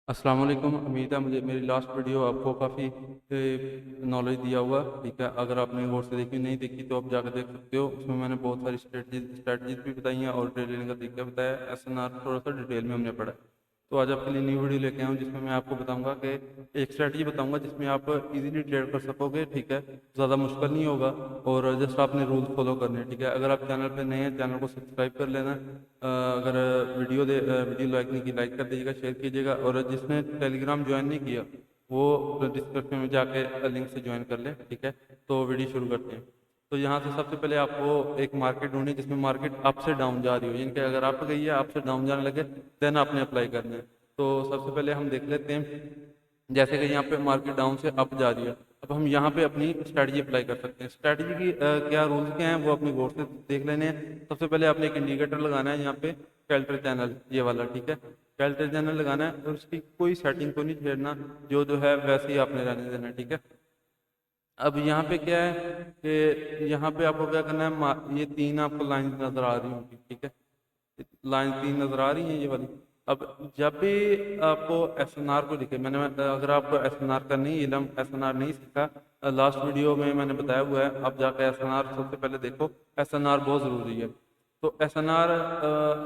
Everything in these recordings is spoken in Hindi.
अस्सलाम वालेकुम। उम्मीद है मुझे मेरी लास्ट वीडियो आपको काफ़ी नॉलेज दिया हुआ। ठीक है, अगर आपने गौर से देखी नहीं देखी तो आप जाकर देख सकते हो। उसमें मैंने बहुत सारी स्ट्रेटजीज भी बताई हैं और ट्रेड लेने का तरीका बताया है। एसएनआर थोड़ा सा डिटेल में हमने पढ़ा है। तो आज आपके लिए न्यू वीडियो लेके आया हूँ जिसमें मैं आपको बताऊंगा कि एक स्ट्रेटजी बताऊंगा जिसमें आप इजीली ट्रेड कर सकोगे। ठीक है, ज़्यादा मुश्किल नहीं होगा और जस्ट आपने रूल फॉलो करने हैं। ठीक है, अगर आप चैनल पे नए हैं चैनल को सब्सक्राइब कर लेना। अगर वीडियो लाइक नहीं की लाइक कर दीजिएगा, शेयर कीजिएगा और जिसने टेलीग्राम ज्वाइन नहीं किया वो डिस्क्रिप्शन में जाके लिंक से ज्वाइन कर ले। ठीक है, तो वीडियो शुरू करते हैं। तो यहाँ से सबसे पहले आपको एक मार्केट ढूंढनी जिसमें मार्केट अप से डाउन जा रही हो, यानी कि अगर अप गई है अप से डाउन जाने लगे देन आपने अप्लाई करना है। तो सबसे पहले हम देख लेते हैं, जैसे कि यहाँ पे मार्केट डाउन से अप जा रही है। अब हम यहाँ पे अपनी स्ट्रैटेजी अप्लाई कर सकते हैं। स्ट्रैटेजी की क्या रूल्स क्या हैं वो अपनी गौर से देख लेने हैं। सबसे पहले आपने एक इंडिकेटर लगाना है यहाँ पे, कैल्टर चैनल ये वाला। ठीक है, कैल्टर चैनल लगाना है और उसकी कोई सेटिंग को नहीं छेड़ना, जो है वैसे ही आपने रहने देना है। ठीक है, अब यहाँ पे क्या है कि यहाँ पे आपको क्या करना है, ये तीन आपको लाइन नजर आ रही होंगी। ठीक है, लाइन तीन नजर आ रही है ये वाली। अब जब भी आपको एस एन आर को दिखे, अगर आपको एस एन आर का नहीं इलम, एस एन आर नहीं सीखा, लास्ट वीडियो में मैंने बताया हुआ है, आप जाकर एस एन आर सबसे पहले देखो। एस एन आर बहुत ज़रूरी है। तो एस एन आर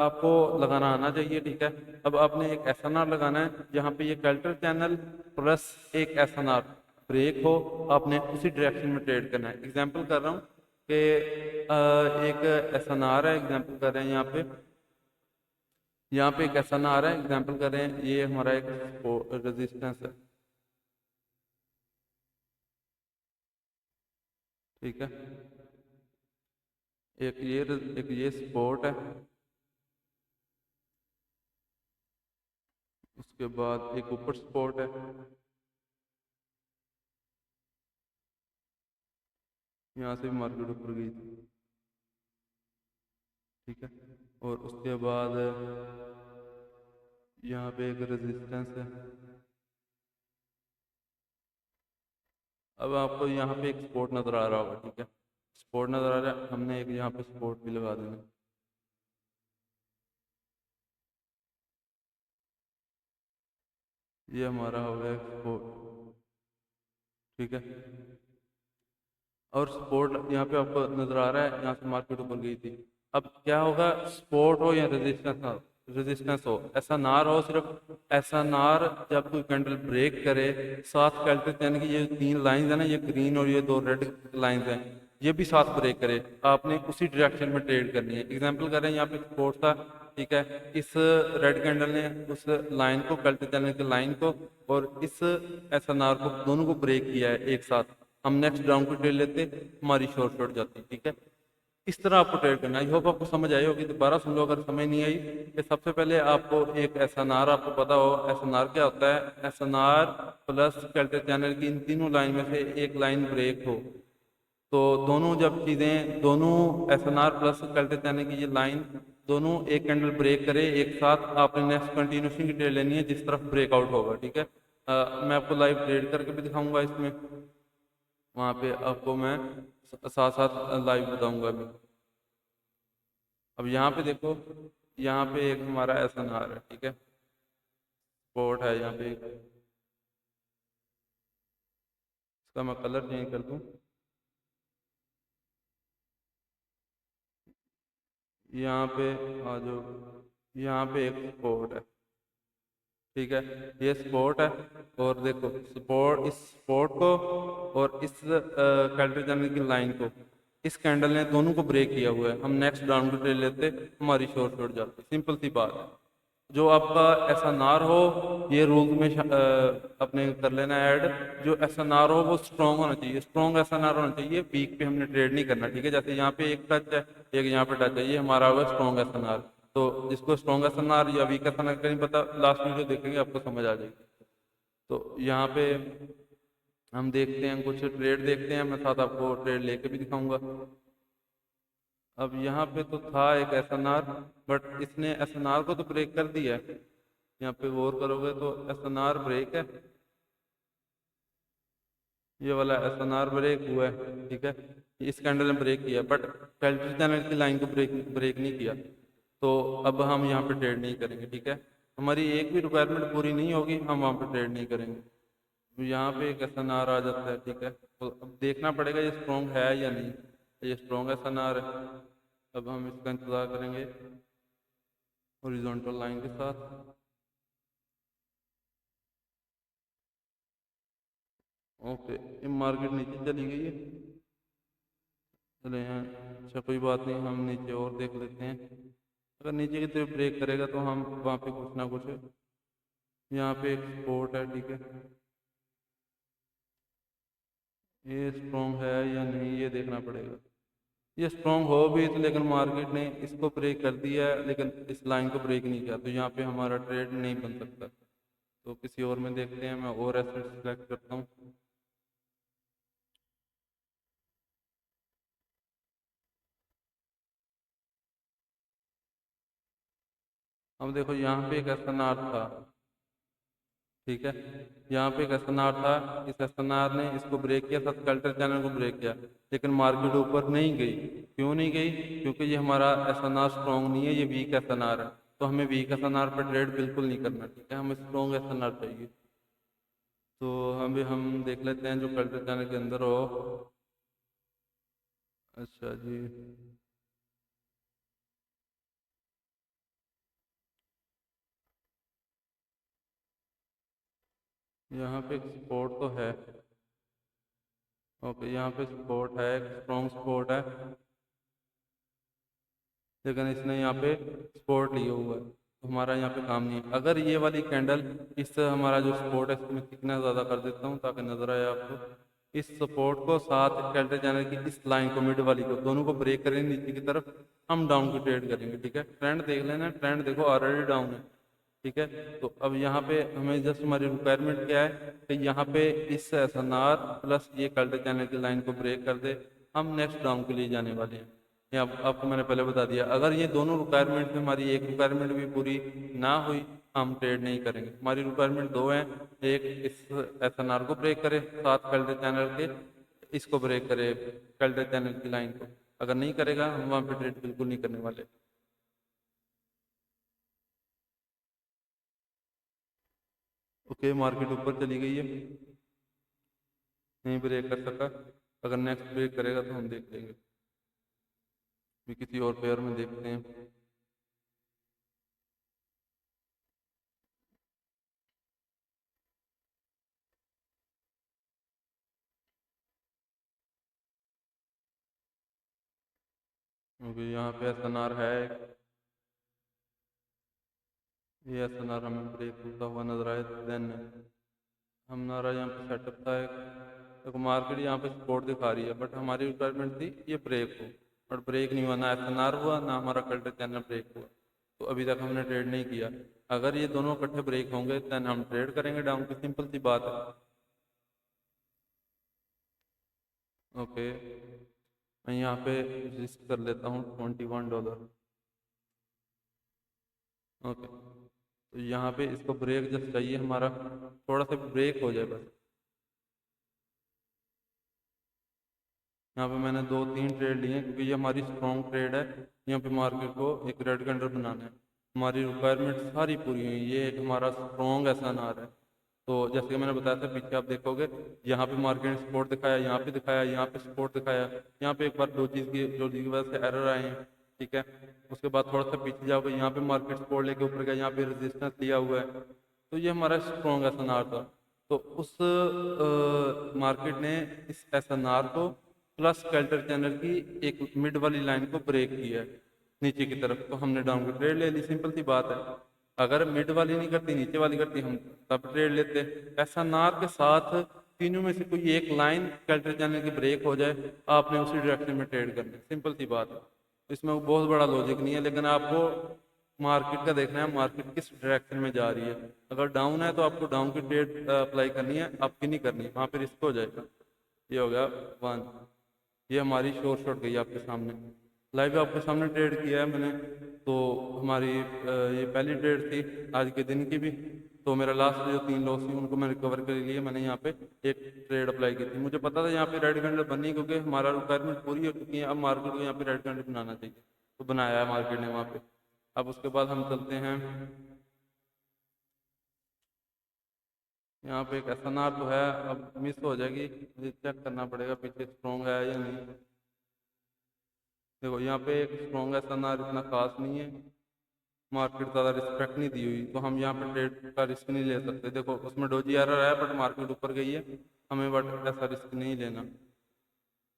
आपको लगाना आना चाहिए। ठीक है, अब आपने एक एस एन आर लगाना है जहाँ पे ये कैल्टर चैनल प्लस एक एस एन आर ब्रेक हो, आपने उसी डायरेक्शन में ट्रेड करना है। एग्जाम्पल कर रहा हूँ कि एक एस एन आर है, एग्जाम्पल कर रहे हैं यहाँ पे एक एस एन आर है, एग्जाम्पल कर रहे हैं ये हमारा एक रेजिस्टेंस है। ठीक है, एक ये सपोर्ट है, उसके बाद एक ऊपर सपोर्ट है, यहाँ से भी मार्केट ऊपर गई थी। ठीक है, और उसके बाद यहाँ पे एक रेजिस्टेंस है। अब आपको यहाँ पे एक सपोर्ट नज़र आ रहा होगा। ठीक है, सपोर्ट नज़र आ रहा है, हमने एक यहाँ पे सपोर्ट भी लगा देना। ये हमारा हो गया सपोर्ट। ठीक है, और सपोर्ट यहाँ पे आपको नजर आ रहा है, यहाँ से मार्केट ऊपर गई थी। अब क्या होगा, सपोर्ट हो या रेजिस्टेंस हो ऐसा ना हो, सिर्फ ऐसा ना, जब कोई कैंडल ब्रेक करे साथ कैल्कुलेट यानी कि ये तीन लाइंस है ना, ये ग्रीन और ये दो रेड लाइंस हैं, ये भी साथ ब्रेक करे, आपने उसी डायरेक्शन में ट्रेड करनी है। एग्जांपल कर रहे हैं यहाँ पे सपोर्ट था। ठीक है, इस रेड कैंडल ने उस लाइन को कैल्कुलेट चैनल की लाइन को और इस एस एन आर को दोनों को ब्रेक किया है एक साथ। हम नेक्स्ट राउंड को ट्रेड लेते, हमारी शॉर्ट शॉर्ट जाती। ठीक है, इस तरह आपको ट्रेड करना है। आई होप आपको समझ आई होगी, दोबारा सुन लो अगर समझ नहीं आई। कि सबसे पहले आपको एक एस एन आर आपको पता हो, एस एन आर क्या होता है, S N R plus calculate channel की इन तीनों लाइन में से एक लाइन ब्रेक हो, तो दोनों जब चीज़ें दोनों S N R plus calculate channel की ये लाइन दोनों एक कैंडल ब्रेक करे एक साथ, आपने नेक्स्ट कंटिन्यूशन की ट्रेड लेनी है जिस तरफ ब्रेकआउट होगा। ठीक है, मैं आपको लाइव ट्रेड करके भी दिखाऊंगा इसमें, वहाँ पे आपको मैं साथ साथ लाइव बताऊंगा अभी। अब यहाँ पे देखो, यहाँ पे एक हमारा एस एन आर है। ठीक है, स्पॉट है यहाँ पे इसका मैं कलर चेंज कर दूँ, यहाँ पे आ जाओ, यहाँ पे एक स्पॉट है। ठीक है, ये स्पॉट है और देखो स्पॉट, इस स्पॉट को और इस कैल्डर चैनल की लाइन को इस कैंडल ने दोनों को ब्रेक किया हुआ है। हम नेक्स्ट डाउन को ट्रेड लेते, हमारी शॉर्ट शॉर्ट जाती, सिंपल सी बात है। जो आपका ऐसा नार हो, ये रूल में अपने कर लेना ऐड। जो ऐसा नार हो वो स्ट्रॉन्ग होना चाहिए, स्ट्रॉन्ग ऐसा नार होना चाहिए, वीक पे हमने ट्रेड नहीं करना। ठीक है, जैसे यहाँ पे एक टच है, एक यहाँ पे टच है, ये हमारा होगा स्ट्रॉन्ग ऐसा नार। तो जिसको स्ट्रॉन्ग ऐसा नार या वीक ऐसा नार का नहीं पता, लास्ट वीडियो देखेंगे आपको समझ आ जाएगी। तो यहाँ पे हम देखते हैं, कुछ ट्रेड देखते हैं, मैं साथ आपको ट्रेड लेके भी दिखाऊंगा। अब यहाँ पे तो था एक एस एन आर, बट इसने एस एन आर को तो ब्रेक कर दिया है। यहाँ पे गौर करोगे तो एस एन आर ब्रेक है, ये वाला एस एन आर ब्रेक हुआ है। ठीक है, इस कैंडल ने ब्रेक किया बट कैल्कुलेट चैनल की लाइन को ब्रेक ब्रेक नहीं किया, तो अब हम यहाँ पे ट्रेड नहीं करेंगे। ठीक है, हमारी एक भी रिक्वायरमेंट पूरी नहीं होगी, हम वहाँ पे ट्रेड नहीं करेंगे। तो यहाँ पे एक एसएनआर आ जाता है, ठीक है। तो अब देखना पड़ेगा ये स्ट्रॉन्ग है या नहीं। ये स्ट्रॉन्ग एसएनआर है। अब हम इसका इंतज़ार करेंगे हॉरिजॉन्टल लाइन के साथ। ओके, ये मार्केट नीचे चली गई है। चले यहाँ, अच्छा कोई बात नहीं, हम नीचे और देख लेते हैं। अगर नीचे की तरफ ब्रेक करेगा तो हम वहाँ पे कुछ ना कुछ, यहाँ पे एक सपोर्ट है, ठीक है। ये स्ट्रॉन्ग है या नहीं ये देखना पड़ेगा। ये स्ट्रॉन्ग हो भी तो, लेकिन मार्केट ने इसको ब्रेक कर दिया है लेकिन इस लाइन को ब्रेक नहीं किया, तो यहाँ पे हमारा ट्रेड नहीं बन सकता। तो किसी और में देखते हैं, मैं और एसेट सेलेक्ट करता हूँ। अब देखो यहाँ पे एक एसएनआर था, ठीक है। यहाँ पे एक एसएनआर था, इस एसएनआर ने इसको ब्रेक किया था, कल्टर चैनल को ब्रेक किया, लेकिन मार्केट ऊपर नहीं गई। क्यों नहीं गई? क्योंकि ये हमारा एसएनआर स्ट्रॉन्ग नहीं है, ये वीक एसएनआर है। तो हमें वीक एसएनआर पर ट्रेड बिल्कुल नहीं करना, ठीक है। हमें स्ट्रॉन्ग एसएनआर चाहिए। तो हम देख लेते हैं जो कल्टर चैनल के अंदर हो। अच्छा जी, यहाँ पे एक सपोर्ट तो है। ओके, यहाँ पे सपोर्ट है, एक स्ट्रॉन्ग सपोर्ट है, लेकिन इसने यहाँ पे सपोर्ट लिया हुआ है, तो हमारा यहाँ पे काम नहीं है। अगर ये वाली कैंडल, इस हमारा जो सपोर्ट है इसको मैं कितना ज़्यादा कर देता हूँ ताकि नजर आए आपको। इस सपोर्ट को साथ कैंडल चैनल की इस लाइन को, मिड वाली को, दोनों को ब्रेक करेंगे नीचे की तरफ, हम डाउन की ट्रेड करेंगे, ठीक है। ट्रेंड देख लेना, ट्रेंड देखो ऑलरेडी डाउन है, ठीक है। तो अब यहाँ पे हमें जस्ट हमारी रिक्वायरमेंट क्या है कि यहाँ पे इस एसएनआर प्लस ये कल्टर चैनल की लाइन को ब्रेक कर दे, हम नेक्स्ट डाउन के लिए जाने वाले हैं। ये आपको मैंने पहले बता दिया। अगर ये दोनों रिक्वायरमेंट में हमारी एक रिक्वायरमेंट भी पूरी ना हुई, हम ट्रेड नहीं करेंगे। हमारी रिक्वायरमेंट दो हैं, एक इस एसएनआर को ब्रेक करे, साथ कल्टर चैनल के इसको ब्रेक करे, कल्टर चैनल की लाइन को। अगर नहीं करेगा हम वहाँ पे ट्रेड बिल्कुल नहीं करने वाले। ओके, मार्केट ऊपर चली गई है, नहीं ब्रेक कर सका। अगर नेक्स्ट ब्रेक करेगा तो हम देख लेंगे। भी किसी और पेयर में देखते हैं। क्योंकि यहाँ पे एसएनआर है, ये एसएनआर हमें ब्रेक होता हुआ नजर आए, देन हमारा यहाँ पे सेटअप था एक। देखो मार्केट यहाँ पे सपोर्ट दिखा रही है, बट हमारी रिक्वायरमेंट थी ये ब्रेक हो, बट ब्रेक नहीं हुआ, ना एसएनआर हुआ ना हमारा कल्टर चैनल ब्रेक हुआ। तो अभी तक हमने ट्रेड नहीं किया। अगर ये दोनों इकट्ठे ब्रेक होंगे देन हम ट्रेड करेंगे डाउन की, सिंपल सी बात है। ओके, मैं यहाँ पे रिस्क कर लेता हूँ $21। ओके, तो यहाँ पे इसको ब्रेक जस्ट चाहिए हमारा, थोड़ा सा ब्रेक हो जाए बस। यहाँ पे मैंने दो तीन ट्रेड लिए हैं क्योंकि ये हमारी स्ट्रॉन्ग ट्रेड है। यहाँ पे मार्केट को एक रेड कैंडल बनाना है, हमारी रिक्वायरमेंट सारी पूरी हुई। ये एक हमारा स्ट्रॉन्ग एसएनआर है। तो जैसे कि मैंने बताया था, पीछे आप देखोगे यहाँ पे मार्केट ने सपोर्ट दिखाया, यहाँ पे दिखाया, यहाँ पे सपोर्ट दिखाया, यहाँ पे एक बार दो चीज़ की वजह से एरर आए हैं, ठीक है। उसके बाद थोड़ा सा पीछे जाओगे, यहाँ पे मार्केट सपोर्ट लेके ऊपर गया, यहाँ पे रेजिस्टेंस लिया हुआ है। तो ये हमारा स्ट्रॉन्ग एसएनआर था। तो उस मार्केट ने इस एसएनआर को प्लस कैल्टर चैनल की एक मिड वाली लाइन को ब्रेक किया है नीचे की तरफ, तो हमने डाउन की ट्रेड ले ली, सिंपल सी बात है। अगर मिड वाली नहीं करती, नीचे वाली करती, हम तब ट्रेड लेते। एसएनआर के साथ तीनों में से कोई एक लाइन कैल्टर चैनल की ब्रेक हो जाए, आपने उसी डायरेक्शन में ट्रेड करना है, सिंपल सी बात है। इसमें बहुत बड़ा लॉजिक नहीं है, लेकिन आपको मार्केट का देखना है, मार्केट किस डायरेक्शन में जा रही है। अगर डाउन है तो आपको डाउन की ट्रेड अप्लाई करनी है, आपकी नहीं करनी, वहाँ पे रिस्क हो जाएगा। ये हो गया वन। ये हमारी शॉर्ट शॉट गई आपके सामने, लाइव आपके सामने ट्रेड किया है मैंने। तो हमारी ये पहली ट्रेड थी आज के दिन की भी। तो मेरा लास्ट जो तीन लॉस थी उनको मैं रिकवर कर लिए, मैंने यहाँ पे एक ट्रेड अप्लाई की थी। मुझे पता था यहाँ पे रेड कैंडल बननी, क्योंकि हमारा रिक्वायरमेंट पूरी हो चुकी है, अब मार्केट को यहाँ पे रेड कैंडल बनाना चाहिए, तो बनाया है मार्केट ने वहाँ पे। अब उसके बाद हम चलते हैं यहाँ पे एक SNR तो है, अब मिस हो जाएगी, मुझे चेक करना पड़ेगा पीछे स्ट्रॉन्ग है या नहीं। देखो यहाँ पे एक स्ट्रॉन्ग SNR इतना खास नहीं है, मार्केट ज़्यादा रिस्पेक्ट नहीं दी हुई, तो हम यहाँ पे ट्रेड का रिस्क नहीं ले सकते। देखो उसमें डोजी एरर है बट मार्केट ऊपर गई है, हमें बट ऐसा रिस्क नहीं लेना।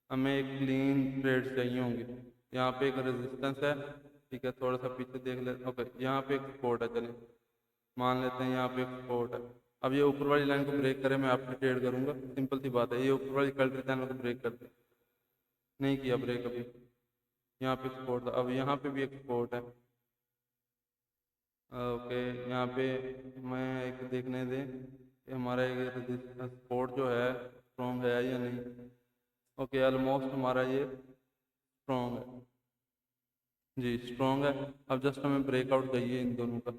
हमें एक क्लीन ट्रेड चाहिए होंगे। यहाँ पे एक रेजिस्टेंस है, ठीक है, थोड़ा सा पीछे देख ले। ओके, यहाँ पे एक सपोर्ट है, चलें मान लेते हैं यहाँ पे एक सपोर्ट है। अब ये ऊपर वाली लाइन को ब्रेक करे, मैं आपकी ट्रेड करूंगा, सिंपल सी बात है। ये ऊपर वाली कल्ट्री चैनल को ब्रेक कर दे, नहीं किया ब्रेक अभी। यहाँ पे सपोर्ट था, अब यहाँ पे भी एक सपोर्ट है। ओके, यहाँ पे मैं एक देखने दें कि हमारा एक सपोर्ट जो है स्ट्रॉन्ग है या नहीं। ओके, ऑलमोस्ट हमारा ये स्ट्रॉन्ग है जी, स्ट्रॉन्ग है। अब जस्ट हमें ब्रेकआउट चाहिए इन दोनों का।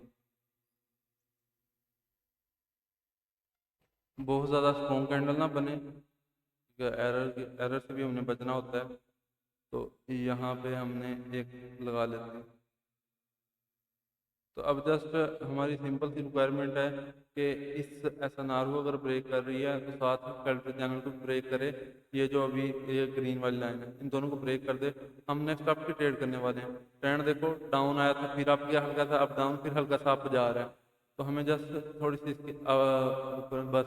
बहुत ज़्यादा स्ट्रॉन्ग कैंडल ना बने, एरर से भी हमने बचना होता है। तो यहाँ पे हमने एक लगा लेते हैं। तो अब जस्ट हमारी सिंपल सी रिक्वायरमेंट है कि इस SNR को अगर ब्रेक कर रही है तो साथ में कल्ट्री चैनल को ब्रेक करे। ये जो अभी ये ग्रीन वाली लाइन है, इन दोनों को ब्रेक कर दे। हम नेक्स्ट आपकी ट्रेड करने वाले हैं। ट्रेंड देखो डाउन आया था, फिर आपकी हल्का सा अप डाउन, फिर हल्का सा अप जा रहा है। तो हमें जस्ट थोड़ी सी इसकी बस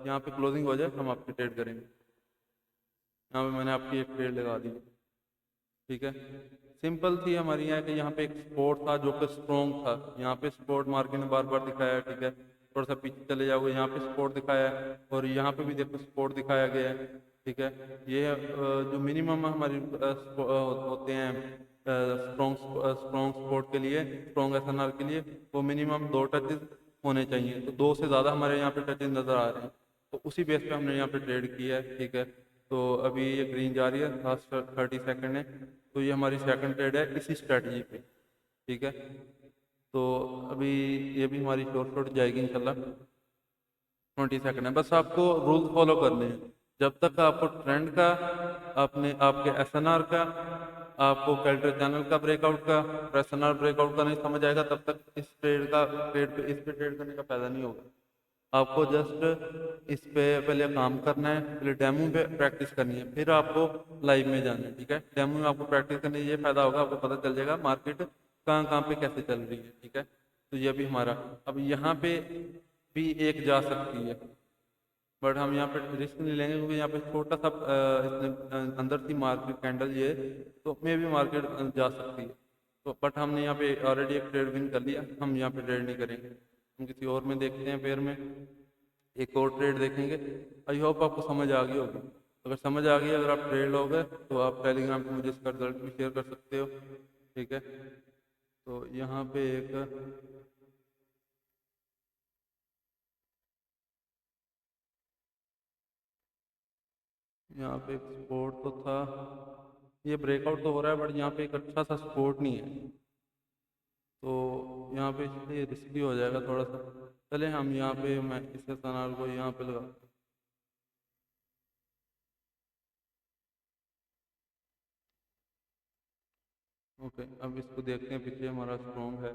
यहाँ पे क्लोजिंग हो जाए, हम आपकी ट्रेड करेंगे। यहाँ पे मैंने आपकी एक ट्रेड लगा दी, ठीक है। सिंपल थी हमारी यहाँ कि यहाँ पे एक सपोर्ट था जो कि स्ट्रॉन्ग था। यहाँ पे सपोर्ट मार्केट ने बार बार दिखाया है, ठीक है। थोड़ा सा पीछे चले जाओगे, यहाँ पे सपोर्ट दिखाया है, और यहाँ पे भी देखो सपोर्ट दिखाया गया है, ठीक है। ये जो मिनिमम हमारी होते हैं स्ट्रॉन्ग स्ट्रॉन्ग सपोर्ट के लिए, स्ट्रॉन्ग SNR के लिए, वो मिनिमम 2 टचेज होने चाहिए। तो 2 से ज़्यादा हमारे यहाँ पे टचेज नज़र आ रहे हैं, तो उसी बेस पे हमने यहाँ पे ट्रेड किया है, ठीक है। तो अभी ये ग्रीन जा रही है, लास्ट 30 सेकंड है। तो ये हमारी सेकंड ट्रेड है इसी स्ट्रेटजी पे, ठीक है। तो अभी ये भी हमारी शॉर्ट शॉर्ट जाएगी इंशाल्लाह। 20 सेकंड है, बस आपको रूल फॉलो करने हैं। जब तक आपको ट्रेंड का, अपने आपके SNR का, आपको कैल्ट्री चैनल का ब्रेकआउट का और SNR ब्रेकआउट का नहीं समझ आएगा, तब तक इस ट्रेड पे इस पे ट्रेड करने का फायदा नहीं होगा। आपको जस्ट इस पे पहले काम करना है, पहले डेमो पे प्रैक्टिस करनी है, फिर आपको लाइव में जाना है, ठीक है। डेमो में आपको प्रैक्टिस करने से ये फायदा होगा, आपको पता चल जाएगा मार्केट कहाँ कहाँ पे कैसे चल रही है, ठीक है। तो ये भी हमारा, अब यहाँ पे भी एक जा सकती है, बट हम यहाँ पे रिस्क नहीं लेंगे क्योंकि यहाँ पे छोटा सा इसने अंदर थी मार्केट कैंडल ये, तो मे भी मार्केट जा सकती है। तो बट हमने यहाँ पे ऑलरेडी एक ट्रेड विन कर लिया, हम यहाँ पे ट्रेड नहीं करेंगे, हम किसी और में देखते हैं। पेयर में एक और ट्रेड देखेंगे। आई होप आपको समझ आ गई होगी। अगर समझ आ गई, अगर आप ट्रेड लोगे तो आप टेलीग्राम पे मुझे इसका रिजल्ट भी शेयर कर सकते हो, ठीक है। तो यहाँ पे एक यहाँ पे एक सपोर्ट तो था, ये ब्रेकआउट तो हो रहा है बट यहाँ पे एक अच्छा सा सपोर्ट नहीं है, तो यहाँ पे इसलिए रिस्की हो जाएगा थोड़ा सा। चले हम यहाँ पे, मैं इस SNR को यहाँ पे लगा। ओके, अब इसको देखते हैं, पीछे हमारा स्ट्रॉन्ग है,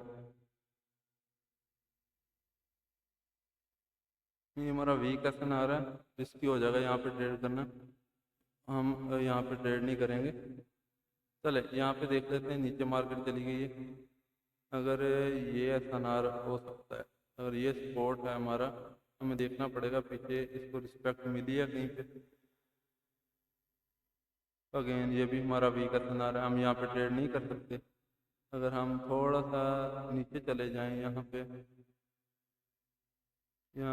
ये हमारा वीक SNR है, रिस्की हो जाएगा यहाँ पे ट्रेड करना। हम यहाँ पे ट्रेड नहीं करेंगे। चले यहाँ पे देख लेते हैं, नीचे मार्केट चली गई है। अगर ये SNR हो सकता है, अगर ये सपोर्ट है हमारा, हमें देखना पड़ेगा पीछे इसको रिस्पेक्ट मिली है कहीं पे। अगेन ये भी हमारा वीक SNR है, हम यहाँ पे ट्रेड नहीं कर सकते। अगर हम थोड़ा सा नीचे चले जाएं, यहाँ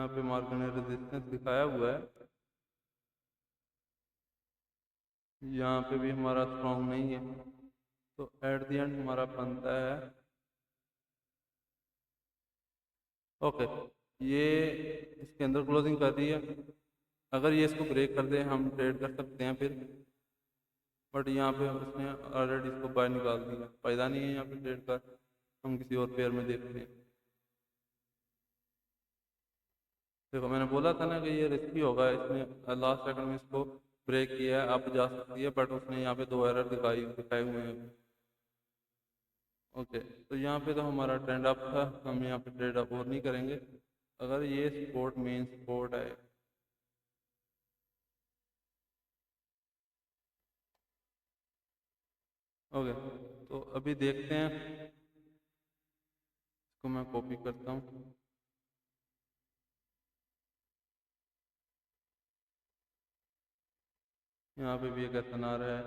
पे मार्केट ने रेजिस्टेंस दिखाया हुआ है, यहाँ पे भी हमारा स्ट्रॉन्ग नहीं है, तो एट द एंड हमारा बनता है। ओके, ये इसके अंदर क्लोजिंग कर रही है, अगर ये इसको ब्रेक कर दे हम ट्रेड कर सकते हैं फिर, बट यहाँ पे उसने ऑलरेडी इसको बाहर निकाल दिया, फायदा नहीं है यहाँ पे ट्रेड का। हम किसी और पेयर में देखते हैं। देखो मैंने बोला था ना कि ये रिस्की होगा, इसने लास्ट सेकंड में इसको ब्रेक किया है, अब जा सकती है, बट उसने यहाँ पे 2 एरर दिखाए हुए हैं। ओके, तो यहाँ पे तो हमारा ट्रेंड अप था, हम यहाँ पे ट्रेड अप और नहीं करेंगे। अगर ये सपोर्ट मेन सपोर्ट है, ओके, तो अभी देखते हैं, इसको मैं कॉपी करता हूँ। यहाँ पे भी एक ऐसा आ रहा है,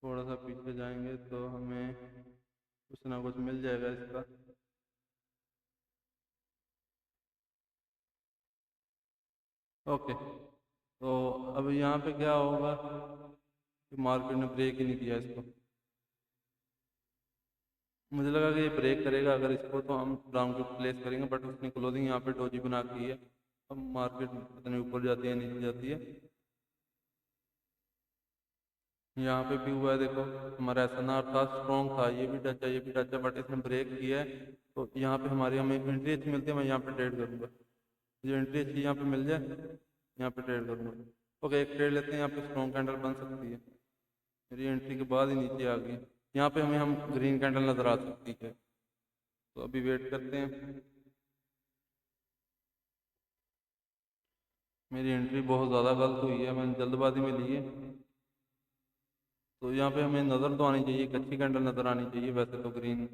थोड़ा सा पीछे जाएंगे तो हमें कुछ ना कुछ मिल जाएगा इसका। ओके, तो अब यहाँ पे क्या होगा कि मार्केट ने ब्रेक ही नहीं किया इसको। मुझे लगा कि ये ब्रेक करेगा अगर इसको, तो हम राउंड को प्लेस करेंगे, बट उसने क्लोजिंग यहाँ पे डोजी बना की है। अब मार्केट पता नहीं ऊपर जाती है नीचे जाती है। यहाँ पे भी हुआ है, देखो हमारा एस एन आर था, स्ट्रॉन्ग था, ये भी टच है, बट इसने ब्रेक किया है। तो यहाँ पे हमारी हमें एंट्री अच्छी मिलती है, मैं यहाँ पे ट्रेड करूँगा। जो एंट्री अच्छी यहाँ पे मिल जाए, यहाँ पे ट्रेड करूँगा। ओके, एक ट्रेड लेते हैं, यहाँ पे स्ट्रॉन्ग कैंडल बन सकती है। मेरी एंट्री के बाद ही नीचे आ गई। यहाँ पे हमें हम ग्रीन कैंडल नज़र आ सकती है, तो अभी वेट करते हैं। मेरी एंट्री बहुत ज़्यादा गलत हुई है, मैंने जल्दबाजी में ली है। तो यहाँ पे हमें नज़र तो आनी चाहिए, एक अच्छी कैंडल नज़र आनी चाहिए वैसे तो ग्रीन।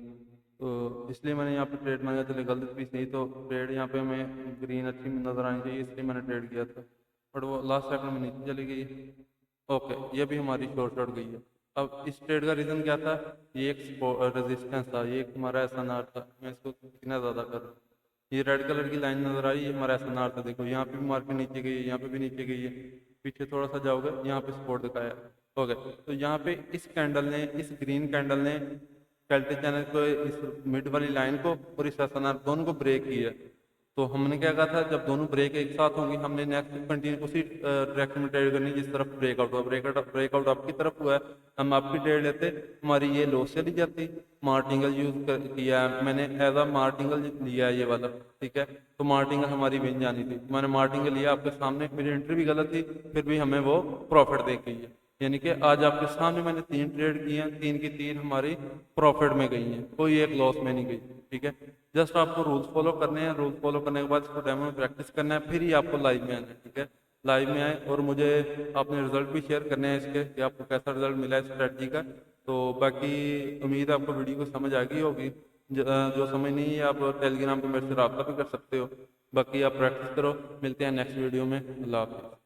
तो इसलिए मैंने यहाँ पे ट्रेड मांगा, चले गलत पीस नहीं तो ट्रेड, यहाँ पे हमें ग्रीन अच्छी नज़र आनी चाहिए, इसलिए मैंने ट्रेड किया था। बट वो लास्ट सेकंड में नीचे चली गई। ओके, ये भी हमारी शॉर्ट गई है। अब इस ट्रेड का रीज़न क्या था, ये एक रेजिस्टेंस था, ये एक हमारा एस एन आर था, मैं इसको कितना ज़्यादा कर रहा हूँ। ये रेड कलर की लाइन नज़र आई, ये हमारा एस एन आर था। देखो यहाँ पे भी मार्केट नीचे गई है, यहाँ पे भी नीचे गई है, पीछे थोड़ा सा जाओगे यहाँ पे सपोर्ट दिखाया। ओके, तो यहाँ पे इस कैंडल ने, इस ग्रीन कैंडल ने पेल्टिक चैनल को, इस मिड वाली लाइन को और इस एस एन आर दोनों को ब्रेक किया। तो हमने क्या कहा था, जब दोनों ब्रेक एक साथ होंगी, हमने नेक्स्ट कंटिन्यू उसी डायरेक्शन में ट्रेड करनी जिस तरफ ब्रेकआउट हुआ। ब्रेकआउट आपकी तरफ हुआ है, हम आपकी ट्रेड लेते, हमारी ये लॉस चली जाती। मार्टिंगल किया है मैंने, एज अ मार्टिंगल लिया है ये वाला, ठीक है। तो मार्टिंगल हमारी विन जानी थी, मैंने मार्टिंगल लिया आपके सामने, मेरी एंट्री भी गलत थी, फिर भी हमें वो प्रॉफिट दे गई है। यानी कि आज आपके सामने मैंने 3 ट्रेड किए हैं, 3 की 3 हमारी प्रॉफिट में गई हैं, कोई एक लॉस में नहीं गई, ठीक है। जस्ट आपको रूल्स फॉलो करने हैं, रूल्स फॉलो करने के बाद इसको डेमो में प्रैक्टिस करना है, फिर ही आपको लाइव में आना है, ठीक है। लाइव में आए और मुझे अपने रिजल्ट भी शेयर करने हैं इसके, कि आपको कैसा रिजल्ट मिला है स्ट्रेटजी का। तो बाकी उम्मीद है आपको वीडियो को समझ आ गई होगी। जो समझ नहीं है आप टेलीग्राम पर मेरे से रब्ता भी कर सकते हो। बाकी आप प्रैक्टिस करो, मिलते हैं नेक्स्ट वीडियो में। अल्लाह हाफिज़।